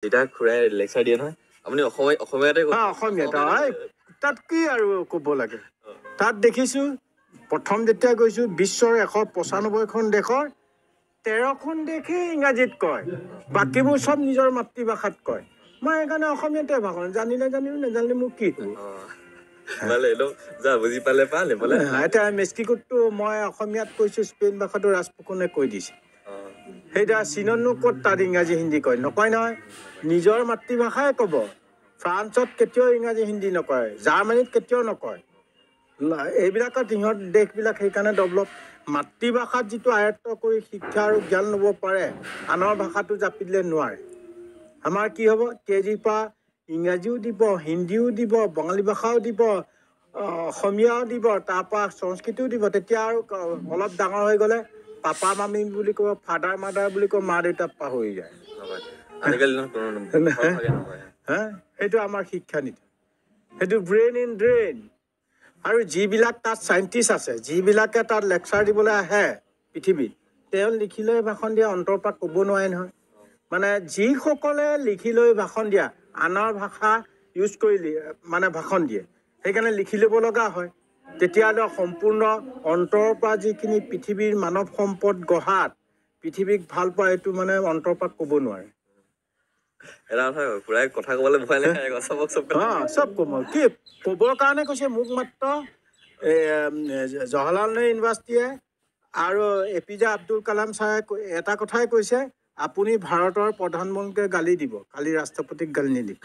যেতিয়া খুৰাই লেকচাৰ দিয়ে নহয় আপুনি অসমীয়াতে অসমীয়াত তাত কি আৰু ক'ব লাগে তাত দেখিছোঁ প্ৰথম যেতিয়া গৈছোঁ বিশ্বৰ 195খন দেশৰ 13খন দেশে ইংৰাজীত কয় বাকীবোৰ চব নিজৰ মাতৃভাষাত কয় মই সেইকাৰণে অসমীয়াতে ভাষণ জানিলে নেজানিলে মোক কি হ'ব বুজি পালে এতিয়া মেক্সিকোততো মই অসমীয়াত কৈছোঁ স্পেইন ভাষাটো ৰাজফুকনে কৈ দিছে সেইটা চীনতনো ক'ত তাত ইংৰাজী হিন্দী কয় নকয় নহয় নিজৰ মাতৃভাষাই ক'ব ফ্ৰান্সত কেতিয়াও ইংৰাজী হিন্দী নকয় জাৰ্মানীত কেতিয়াও নকয় এইবিলাকত সিহঁত দেশবিলাক সেইকাৰণে ডেভেলপ মাতৃভাষাত যিটো আয়ত্ব কৰি শিক্ষা আৰু জ্ঞান ল'ব পাৰে আনৰ ভাষাটো জাপি দিলে নোৱাৰে আমাৰ কি হ'ব কেজিৰ পৰা ইংৰাজীও দিব হিন্দীও দিব বঙালী ভাষাও দিব অসমীয়াও দিব তাৰপৰা সংস্কৃতিও দিব তেতিয়া আৰু অলপ ডাঙৰ হৈ গ'লে পাপা মামী বুলি ক'ব ফাদাৰ মাদাৰ বুলি ক'ব মা দেউতা পাহৰি যায় সেইটো আমাৰ শিক্ষানীতি সেইটো ব্ৰেইন ইন ড্ৰেইন আৰু যিবিলাক তাত চাইণ্টিষ্ট আছে যিবিলাকে তাত লেকচাৰ দিবলৈ আহে পৃথিৱীত তেওঁ লিখি লৈ ভাষণ দিয়া অন্তৰ পৰা ক'ব নোৱাৰে নহয় মানে যিসকলে লিখি লৈ ভাষণ দিয়া আনৰ ভাষা ইউজ কৰি মানে ভাষণ দিয়ে সেইকাৰণে লিখি ল'ব লগা হয় তেতিয়াহ'লে সম্পূৰ্ণ অন্তৰৰ পৰা যিখিনি পৃথিৱীৰ মানৱ সম্পদ গঢ়াত পৃথিৱীক ভাল পোৱা এইটো মানে অন্তৰ পৰা ক'ব নোৱাৰে কথা ক'বলৈ ভয় লাগে চব ক'ব কি ক'বৰ কাৰণে কৈছে মোক মাত্ৰ জৱাহৰলাল নেহৰু ইউনিভাৰ্চিটিয়ে আৰু APJ আব্দুল কালাম ছাৰে এটা কথাই কৈছে আপুনি ভাৰতৰ প্ৰধানমন্ত্ৰীকে গালি দিব কালি ৰাষ্ট্ৰপতিক গালি নিদিব